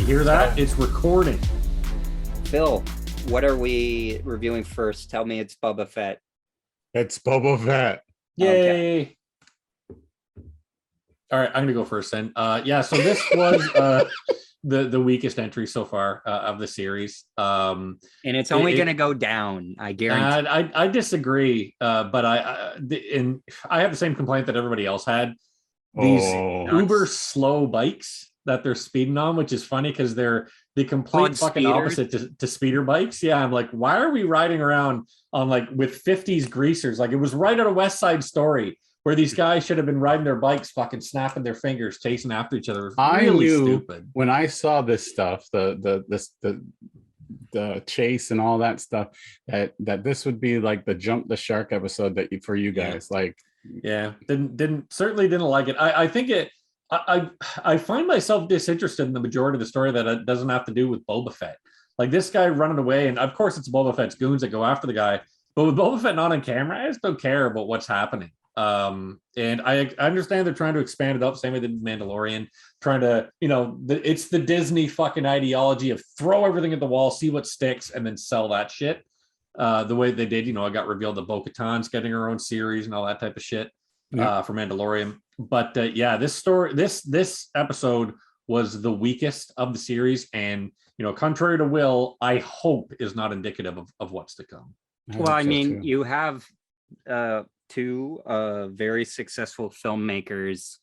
hear that? It's recording. Phil, what are we reviewing first? Tell me it's Boba Fett. It's Boba Fett. Yay. Okay. All right, I'm gonna go first then. So this was the weakest entry so far of the series. And it's only gonna go down, I guarantee. I disagree, but I have the same complaint that everybody else had. These uber slow bikes that they're speeding on, which is funny because they're the complete fucking opposite to speeder bikes. Yeah, I'm like, why are we riding around on like with 50s greasers? Like it was right out of West Side Story where these guys should have been riding their bikes, fucking snapping their fingers, chasing after each other. It was really stupid. When I saw this stuff, the chase and all that stuff, that this would be like the jump the shark episode that for you guys. Like, yeah, certainly didn't like it. I think it. I find myself disinterested in the majority of the story that it doesn't have to do with Boba Fett. Like this guy running away, and of course it's Boba Fett's goons that go after the guy. But with Boba Fett not on camera, I just don't care about what's happening. And I understand they're trying to expand it up, same way they did Mandalorian, trying to, it's the Disney fucking ideology of throw everything at the wall, see what sticks, and then sell that shit. The way they did, I got revealed that Bo-Katan's getting her own series and all that type of shit for Mandalorian. But this episode was the weakest of the series, and contrary to Will, I hope is not indicative of what's to come. Well, I mean, you have two very successful filmmakers,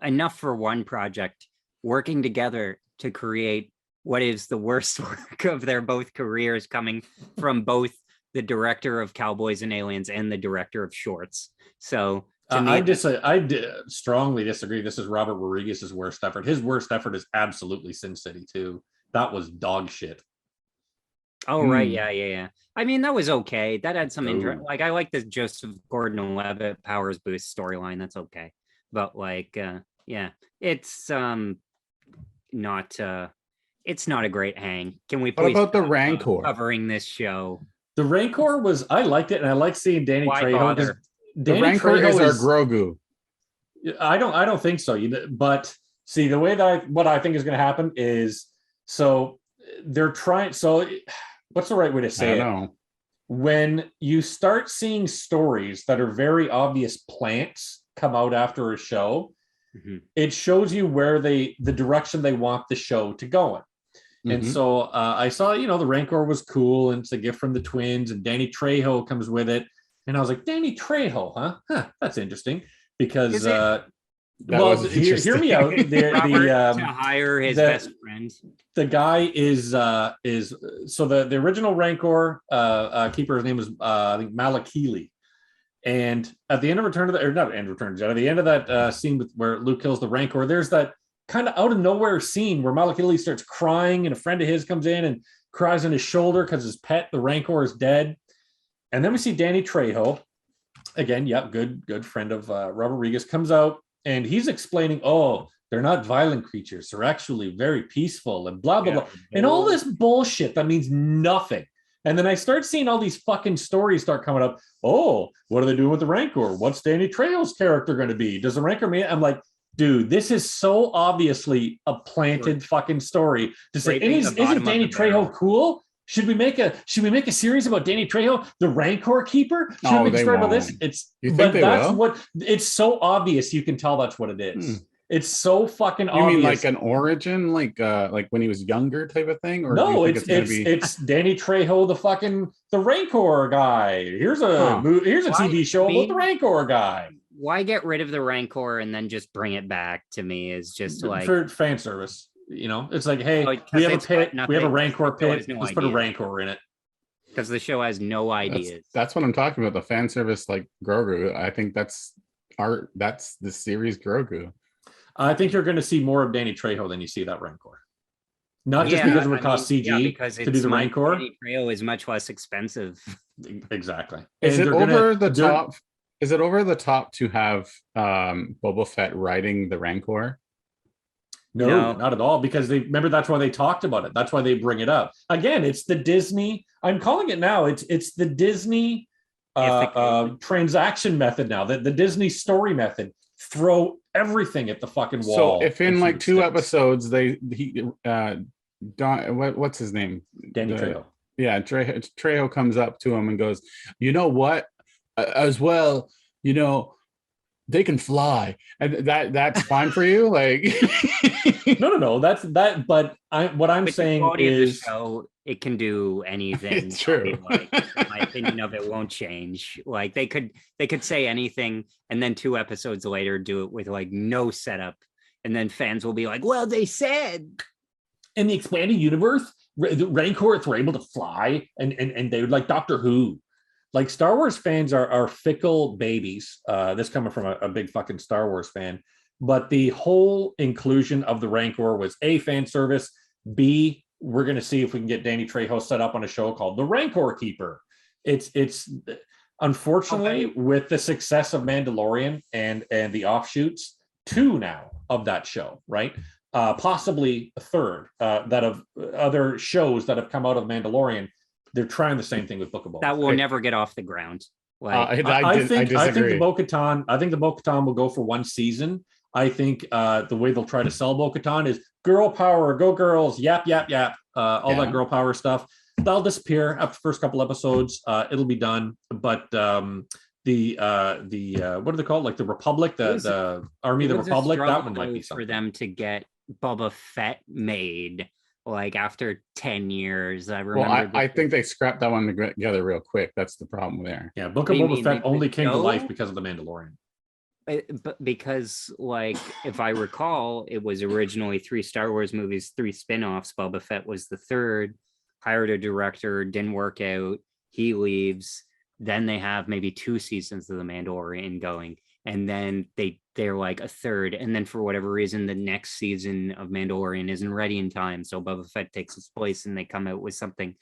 enough for one project, working together to create what is the worst work of their both careers, coming from both the director of Cowboys and Aliens and the director of Shorts. So I strongly disagree. This is Robert Rodriguez's worst effort. His worst effort is absolutely Sin City 2. That was dog shit. Oh, right. Yeah. I mean, that was okay. That had some interest. Like, I like the Joseph Gordon-Levitt Powers Boost storyline. That's okay. But like, it's not a great hang. Can we please? What about the Rancor covering this show? The Rancor I liked it, and I like seeing Danny Trejo. The Rancor is our Grogu. I don't think so. But see, the way that what I think is going to happen is, so they're trying. So what's the right way to say it? When you start seeing stories that are very obvious plants come out after a show, it shows you where the direction they want the show to go in. And so I saw, the Rancor was cool, and it's a gift from the twins, and Danny Trejo comes with it. And I was like, Danny Trejo, huh? That's interesting. Because hear me out. To hire his best friend. The guy is so the original Rancor keeper, his name was I think Malakili. And at the end of Return of the, or not end of Return of the Jedi, at the end of that scene where Luke kills the Rancor, there's that kind of out of nowhere scene where Malakili starts crying, and a friend of his comes in and cries on his shoulder because his pet, the Rancor, is dead. And then we see Danny Trejo, again, good friend of Robert Rodriguez, comes out, and he's explaining, they're not violent creatures. They're actually very peaceful and blah, blah, blah. And all this bullshit that means nothing. And then I start seeing all these fucking stories start coming up. Oh, what are they doing with the Rancor? What's Danny Trejo's character going to be? Does the Rancor mean? I'm like, dude, this is so obviously a planted fucking story to say, isn't Danny Trejo cool? Should we make a series about Danny Trejo, the Rancor keeper? Should we make a story about this? It's so obvious you can tell that's what it is. It's so fucking obvious. You mean like an origin, like when he was younger type of thing? Or no, it's Danny Trejo, the Rancor guy. Here's a TV show about the Rancor guy. Why get rid of the Rancor and then just bring it back? To me is just like for fan service. It's like, hey, we have a pit, we have a Rancor pit, let's put a Rancor in it. Because the show has no ideas. That's what I'm talking about, the fan service, like Grogu. I think that's the series Grogu. I think you're going to see more of Danny Trejo than you see that Rancor. Not just because it would cost CG to do the Rancor. Danny Trejo is much less expensive. Exactly. Is it over the top to have Boba Fett riding the Rancor? No, not at all. Because remember, that's why they talked about it. That's why they bring it up. Again, it's the Disney. I'm calling it now. It's the Disney transaction method now. The Disney story method. Throw everything at the fucking So wall. if in and like shoot 2 sticks. episodes Don, what's his name? Danny Trejo. Yeah, Trejo comes up to him and goes, "You know what? As well, you know, they can fly," and that's fine for you, like. No. That's that. But what I'm With the saying quality of the is, show, it can do anything. It's true. My opinion of it won't change. Like they could say anything, and then 2 episodes later do it with like no setup, and then fans will be like, "Well, they said." in the expanded universe, the Rancors were able to fly, and they would like Doctor Who. Like Star Wars fans are fickle babies. This coming from a big fucking Star Wars fan. But the whole inclusion of the Rancor was A, fan service, B, we're going to see if we can get Danny Trejo set up on a show called The Rancor Keeper. It's unfortunately with the success of Mandalorian and the offshoots, 2 now of that show, right? Possibly a 3rd that of other shows that have come out of Mandalorian. They're trying the same thing with Book of Boba. That will never get off the ground. Like I think disagree. the Bo-Katan will go for 1 season. I think the way they'll try to sell Bo-Katan is girl power, go girls, yap yap yap, all that girl power stuff. That'll disappear after the first couple episodes. It'll be done. But what do they call it? Like the Republic, the Army of the Republic. That one might be something for them to get Boba Fett made. Like after 10 years, I remember. Well, I think they scrapped that one together real quick. That's the problem there. Yeah, Book of Boba Fett only came to life because of the Mandalorian. But because, like, if I recall, it was originally 3 Star Wars movies, 3 spin-offs. Boba Fett was the 3rd. Hired a director, didn't work out. He leaves. Then they have maybe 2 seasons of the Mandalorian going, and then they're like a 3rd, and then for whatever reason the next season of Mandalorian isn't ready in time, so Boba Fett takes its place, and they come out with something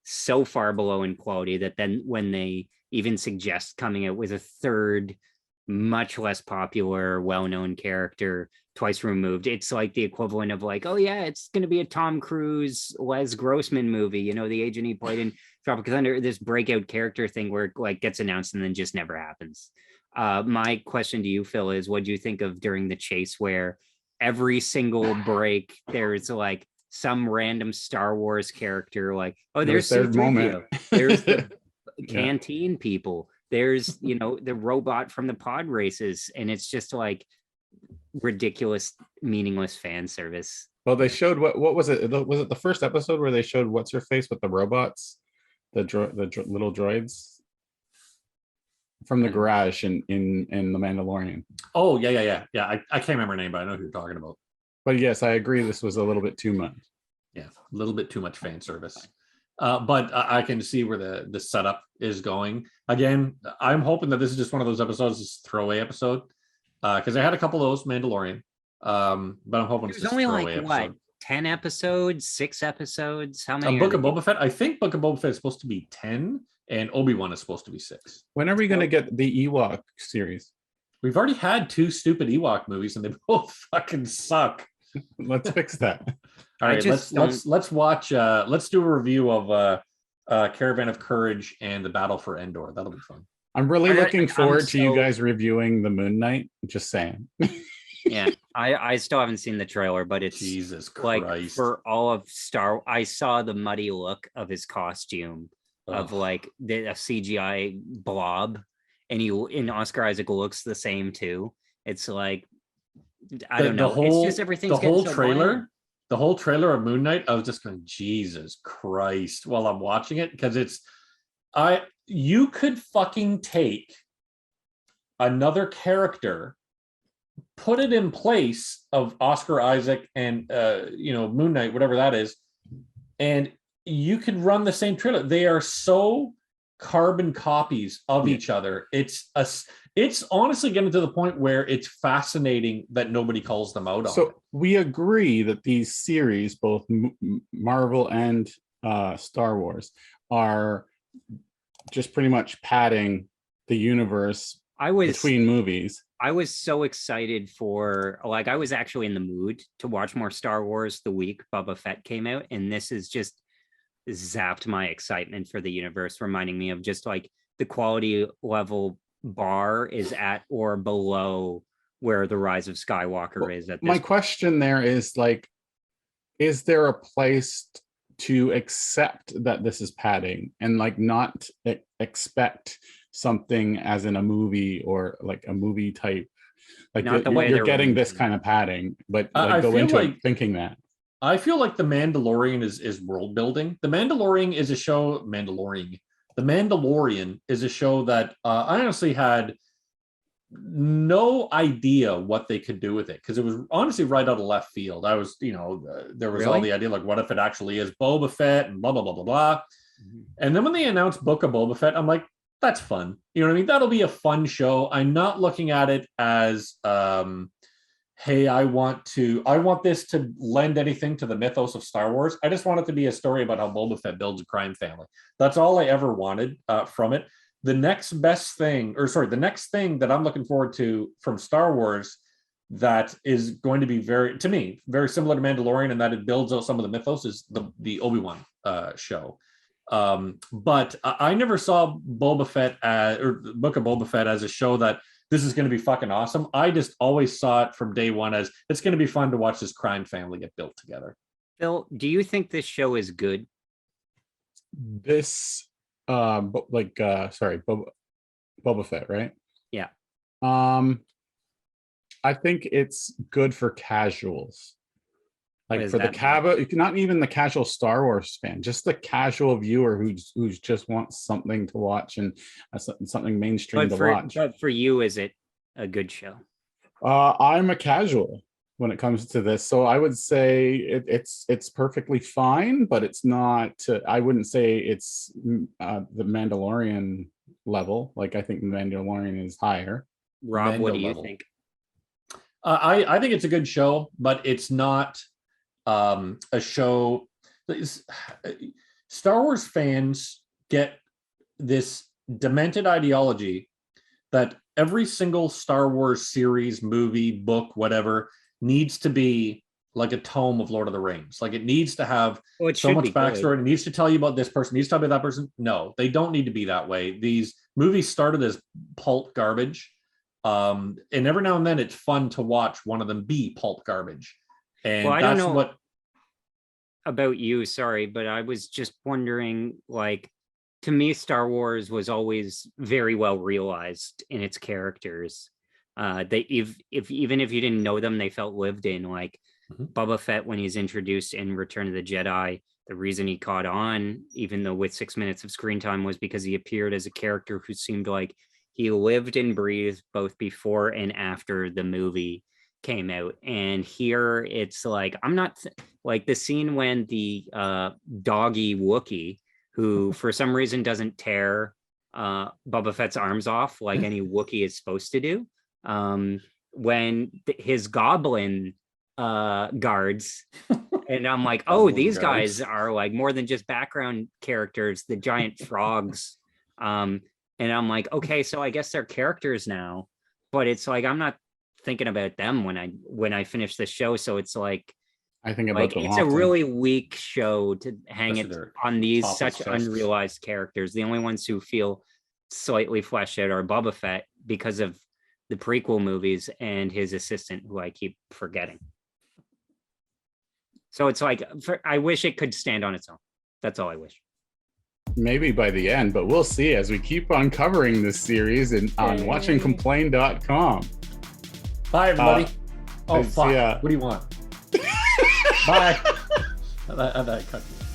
so far below in quality that then when they even suggest coming out with a 3rd, much less popular, well-known character twice removed, it's like the equivalent of like, oh yeah, it's going to be a Tom Cruise, Les Grossman movie, you know, the agent he played in Tropic Thunder, this breakout character thing where it like gets announced and then just never happens. My question to you, Phil, is what do you think of during the chase where every single break there's like some random Star Wars character, like, oh, there's C-3PO, there's the canteen people, there's, you know, the robot from the pod races, and it's just like ridiculous, meaningless fan service. Well, they showed what was it? Was it the first episode where they showed what's her face with the robots, the little droids from the garage in the Mandalorian? Oh yeah. I can't remember her name, but I know who you're talking about. But yes, I agree. This was a little bit too much. Yeah, a little bit too much fan service. But I can see where the setup is going. Again, I'm hoping that this is just one of those episodes, this throwaway episode, because I had a couple of those Mandalorian. But I'm hoping it's just only throwaway like episode. what, 10 episodes, 6 episodes? How many? Book of Boba Fett. I think Book of Boba Fett is supposed to be 10, and Obi-Wan is supposed to be 6. When are we going to get the Ewok series? We've already had 2 stupid Ewok movies, and they both fucking suck. Let's fix that. All right, let's watch. Let's do a review of Caravan of Courage and the Battle for Endor. That'll be fun. I'm really looking forward to you guys reviewing the Moon Knight. Just saying. Yeah, I still haven't seen the trailer, but it's Jesus like Christ. for all of I saw the muddy look of his costume of like a CGI blob, and Oscar Isaac looks the same too. It's like I don't know. It's just everything's the whole trailer. The whole trailer of Moon Knight, I was just going, Jesus Christ, while I'm watching it, because you could fucking take another character, put it in place of Oscar Isaac and Moon Knight, whatever that is, and you could run the same trailer. They are so carbon copies of each other. It's honestly getting to the point where it's fascinating that nobody calls them out on it. So we agree that these series, both Marvel and Star Wars, are just pretty much padding the universe between movies. I was so excited for, like, I was actually in the mood to watch more Star Wars the week Boba Fett came out, and this is just zapped my excitement for the universe, reminding me of just like the quality level bar is at or below where the Rise of Skywalker is at this My question there is like, is there a place to accept that this is padding and like not expect something as in a movie or like a movie type, like Not the way you're they're getting this written. kind of padding, but I like go feel into like- it thinking that. I feel like The Mandalorian is world building. The Mandalorian is a show. The Mandalorian is a show that I honestly had no idea what they could do with it because it was honestly right out of left field. I was, there was all Really? the idea like, what if it actually is Boba Fett and blah blah blah blah blah. Mhm. And then when they announced Book of Boba Fett, I'm like, that's fun. You know what I mean? That'll be a fun show. I'm not looking at it as hey, I want this to lend anything to the mythos of Star Wars. I just want it to be a story about how Boba Fett builds a crime family. That's all I ever wanted from it. The next thing that I'm looking forward to from Star Wars that is going to be very similar to Mandalorian, and that it builds out some of the mythos is the Obi-Wan show. But I never saw Boba Fett or the Book of Boba Fett as a show that this is going to be fucking awesome. I just always saw it from day one as it's going to be fun to watch this crime family get built together. Phil, do you think this show is good? This Boba Fett, right? Yeah. I think it's good for casuals. What Like does for the that mean? not even the casual Star Wars fan, just the casual viewer who's just wants something to watch and something mainstream to watch. But for you, is it a good show? I'm a casual when it comes to this, so I would say it's perfectly fine, but it's not. I wouldn't say it's the Mandalorian level. Like I think the Mandalorian is higher. Rob, what do you level. think? I think it's a good show, but it's not a show. Star Wars fans get this demented ideology that every single Star Wars series, movie, book, whatever, needs to be like a tome of Lord of the Rings. Like it needs to have so much backstory. It needs to tell you about this person, it needs to tell you about that person. No, they don't need to be that way. These movies started as pulp garbage. And every now and then it's fun to watch one of them be pulp garbage. And Well, I that's don't know what about you, sorry, but I was just wondering, like, to me, Star Wars was always very well realized in its characters. They even if you didn't know them, they felt lived in. Like Boba Fett, when he's introduced in Return of the Jedi, the reason he caught on, even though with 6 minutes of screen time, was because he appeared as a character who seemed like he lived and breathed both before and after the movie came out. And here it's like, I'm not like the scene when the doggy Wookiee, who for some reason doesn't tear Boba Fett's arms off like any Wookiee is supposed to do. When his goblin guards, and I'm like, oh, these guys are like more than just background characters, the giant frogs. And I'm like, okay, so I guess they're characters now, but it's like I'm not thinking about them when I finish the show. So it's like I think about them it's often. a really weak show to hang it on these such unrealized characters. The only ones who feel slightly fleshed out are Boba Fett because of the prequel movies and his assistant, who I keep forgetting. So it's like I wish it could stand on its own. That's all I wish. Maybe by the end, but we'll see as we keep on covering this series on watchingcomplain.com. Bye, everybody. Oh, fuck. Yeah. What do you want? Bye. I cut you.